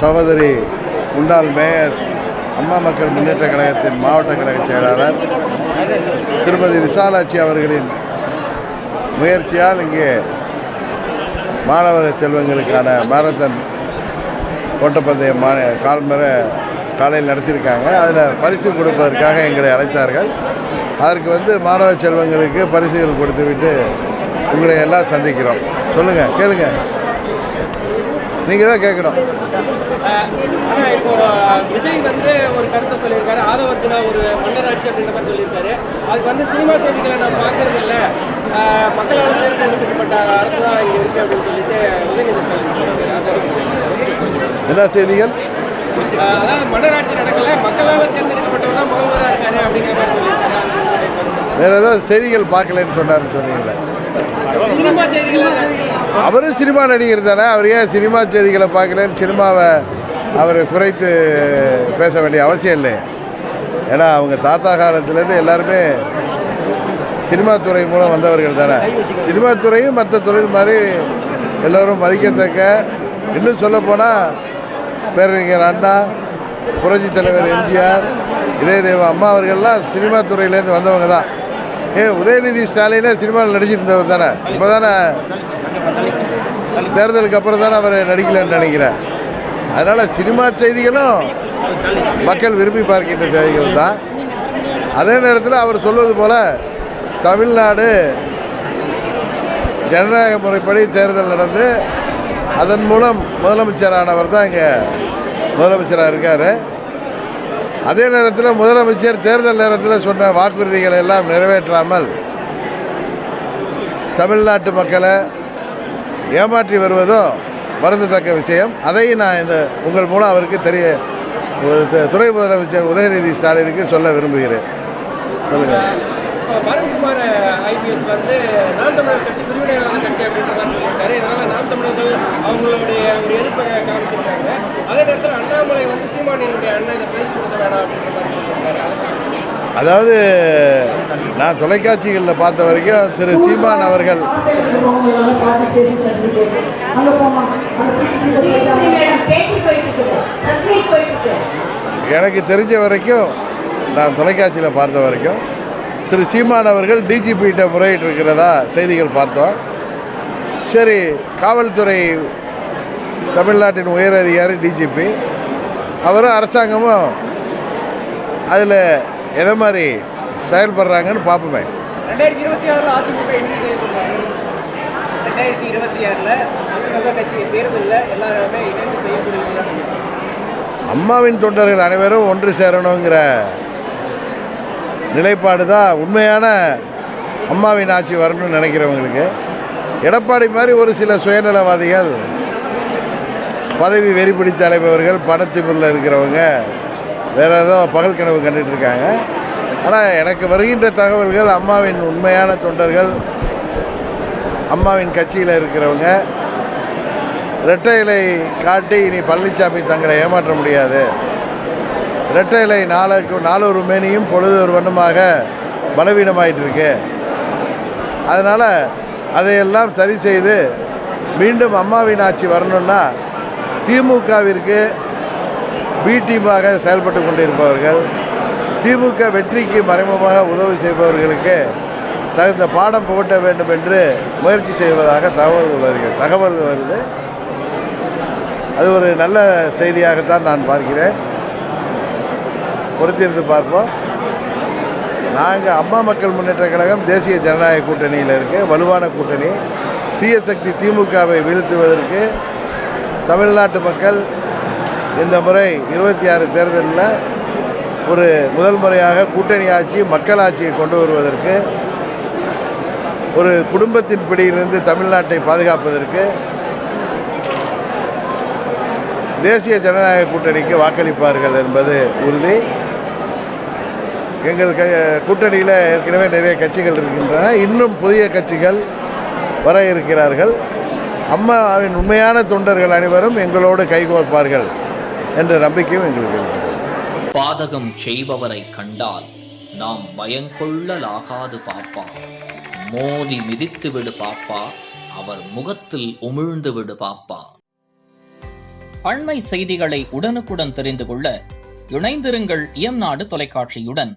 சகோதரி முன்னாள் மேயர் அம்மா மக்கள் முன்னேற்ற கழகத்தின் மாவட்ட கழக செயலாளர் திருமதி விசாலாட்சி அவர்களின் முயற்சியால் இங்கே மாணவ செல்வங்களுக்கான மாரத்தான் ஓட்டப்பந்தயம் காலையில் நடத்தியிருக்காங்க. அதில் பரிசு கொடுப்பதற்காக எங்களை அழைத்தார்கள். அதற்கு மாணவ செல்வங்களுக்கு பரிசுகள் கொடுத்துவிட்டு உங்களை எல்லாம் சந்திக்கிறோம். சொல்லுங்கள், கேளுங்க, நீங்கள் தான் கேட்கணும். இப்போ விஜய் ஒரு கருத்தை சொல்லியிருக்காரு, ஆதவர்ஜுனா ஒரு மன்னராட்சி அப்படின்ற மாதிரி சொல்லியிருக்காரு. அதுக்கு சினிமா செய்திகளை நான் பார்க்கறது இல்லை, மக்களால் தேர்ந்தெடுக்கப்பட்ட அரசு தான் இங்கே இருக்கு அப்படின்னு சொல்லிட்டு உதயநிதி என்ன செய்திகள்? அதாவது மன்னராட்சி நடக்கல, மக்களால் தேர்ந்தெடுக்கப்பட்டவர் தான் முதல்வராக இருக்காரு அப்படிங்கிற மாதிரி சொல்லியிருக்காரு. வேற ஏதாவது செய்திகள் பார்க்கலன்னு சொன்னார்னு சொன்னீங்களே. சினிமா செய்திகள் அவரும் சினிமா நடிகர் தானே, அவர் ஏன் சினிமா செய்திகளை பார்க்கலன்னு சினிமாவை அவர் குறைத்து பேச வேண்டிய அவசியம் இல்லை. ஏன்னா அவங்க தாத்தா காலத்திலேருந்து எல்லாருமே சினிமா துறை மூலம் வந்தவர்கள் தானே. சினிமா துறையும் மற்ற தொழில் மாதிரி எல்லோரும் மதிக்கத்தக்க, இன்னும் சொல்லப்போனால் பேரறிஞர் அண்ணா, புரட்சி தலைவர் எம்ஜிஆர், இதயதேவ அம்மா அவர்கள்லாம் சினிமா துறையிலேருந்து வந்தவங்க தான். உதயநிதி ஸ்டாலினே சினிமாவில் நடிச்சிருந்தவர் தானே. இப்போ தானே தேர்தலுக்கு அப்புறம் தானே அவர் நடிக்கலன்னு நினைக்கிறேன். அதனால் சினிமா செய்திகளும் மக்கள் விரும்பி பார்க்கின்ற செய்திகள் தான். அதே நேரத்தில் அவர் சொல்வது போல் தமிழ்நாடு ஜனநாயக முறைப்படி தேர்தல் நடந்து அதன் மூலம் முதலமைச்சரானவர் தான் இங்கே முதலமைச்சராக இருக்கார். அதே நேரத்தில் முதலமைச்சர் தேர்தல் நேரத்தில் சொன்ன வாக்குறுதிகளை எல்லாம் நிறைவேற்றாமல் தமிழ்நாட்டு மக்களை ஏமாற்றி வருவதும் வருந்தத்தக்க விஷயம். அதை நான் உங்கள் மூலம் அவருக்கு துணை முதலமைச்சர் உதயநிதி ஸ்டாலினுக்கு சொல்ல விரும்புகிறேன். சொல்லுங்கள். பாரதிகுமார் ஐபிஎஸ் நாம் தமிழர் கட்சி பிரிவினைவாத கட்சி அப்படின்ற மாதிரி சொல்லியிருக்காரு. இதனால் நாம் தமிழர்கள் அவங்களுடைய ஒரு எதிர்ப்பை காமிச்சிருக்காங்க. அதே நேரத்தில் அண்ணாமலை சீமானியினுடைய அண்ணன் இதை பேசி கொடுக்க வேணாம் அப்படின்ற மாதிரி சொல்லியிருக்காரு. அதாவது நான் தொலைக்காட்சிகளில் பார்த்த வரைக்கும் திரு சீமான் அவர்கள் எனக்கு தெரிஞ்ச வரைக்கும், நான் தொலைக்காட்சியில் பார்த்த வரைக்கும் திரு சீமான் அவர்கள் டிஜிபிகிட்ட முறையிட்டு இருக்கிறதா செய்திகள் பார்த்தோம். சரி, காவல்துறை தமிழ்நாட்டின் உயர் அதிகாரி டிஜிபி அவரும் அரசாங்கமும் அதில் எதை மாதிரி செயல்படுறாங்கன்னு பார்ப்போமே. 2026 அதிமுக என்ன செய்யப்படுறாங்க? 2026 அதிமுக கட்சி தேர்தலில் எல்லாருமே இணைந்து செய்யப்படுகிறாங்க. அம்மாவின் தொண்டர்கள் அனைவரும் ஒன்று சேரணுங்கிற நிலைப்பாடு தான் உண்மையான அம்மாவின் ஆட்சி வரணும்னு நினைக்கிறவங்களுக்கு. எடப்பாடி மாதிரி ஒரு சில சுயநலவாதிகள், பதவி வெறி பிடித்த அலைபவர்கள், பணத்திமிரில் இருக்கிறவங்க வேறு ஏதோ பகல் கனவு கண்டுட்டு இருக்காங்க. ஆனால் எனக்கு வருகின்ற தகவல்கள் அம்மாவின் உண்மையான தொண்டர்கள், அம்மாவின் கட்சியில் இருக்கிறவங்க இரட்டை இலை காட்டி இனி பழனிசாமி தங்களை ஏமாற்ற முடியாது, இரட்டை இலை நாளொரு மேனியும் பொழுது ஒரு வண்ணமாக பலவீனமாயிட்டு இருக்கு, அதனால் அதையெல்லாம் சரி செய்து மீண்டும் அம்மாவின் ஆட்சி வரணும்னா திமுகவிற்கு பி டீமாக செயல்பட்டு கொண்டிருப்பவர்கள், திமுக வெற்றிக்கு மறைமுகமாக உதவி செய்பவர்களுக்கு தகுந்த பாடம் புகட்ட வேண்டும் என்று முயற்சி செய்வதாக தகவல் வருது. அது ஒரு நல்ல செய்தியாகத்தான் நான் பார்க்கிறேன். பொறுத்திருந்து பார்ப்போம். நாங்கள் அம்மா மக்கள் முன்னேற்ற கழகம் தேசிய ஜனநாயக கூட்டணியில் இருக்குது, வலுவான கூட்டணி. தீய சக்தி திமுகவை வீழ்த்துவதற்கு தமிழ்நாட்டு மக்கள் இந்த முறை 26 தேர்தலில் ஒரு முதல் முறையாக கூட்டணி ஆட்சி, மக்கள் ஆட்சியை கொண்டு வருவதற்கு, ஒரு குடும்பத்தின் பிடியிலிருந்து தமிழ்நாட்டை பாதுகாப்பதற்கு தேசிய ஜனநாயக கூட்டணிக்கு வாக்களிப்பார்கள் என்பது உறுதி. எங்கள் கூட்டணியில் ஏற்கனவே நிறைய கட்சிகள் இருக்கின்றன, இன்னும் புதிய கட்சிகள் வர இருக்கிறார்கள். அம்மாவின் உண்மையான தொண்டர்கள் அனைவரும் எங்களோடு கைகோர்ப்பார்கள் என்ற நம்பிக்கையும் எங்களுக்கு இருக்கிறது. பாதகம் செய்பவரை கண்டால் நாம் பயங்கொள்ளலாகாது பாப்பா, மோதி மிதித்து விடு பாப்பா, அவர் முகத்தில் உமிழ்ந்து விடு பாப்பா. அண்மை செய்திகளை உடனுக்குடன் தெரிந்து கொள்ள இணைந்திருங்கள் இயம்நாடு தொலைக்காட்சியுடன்.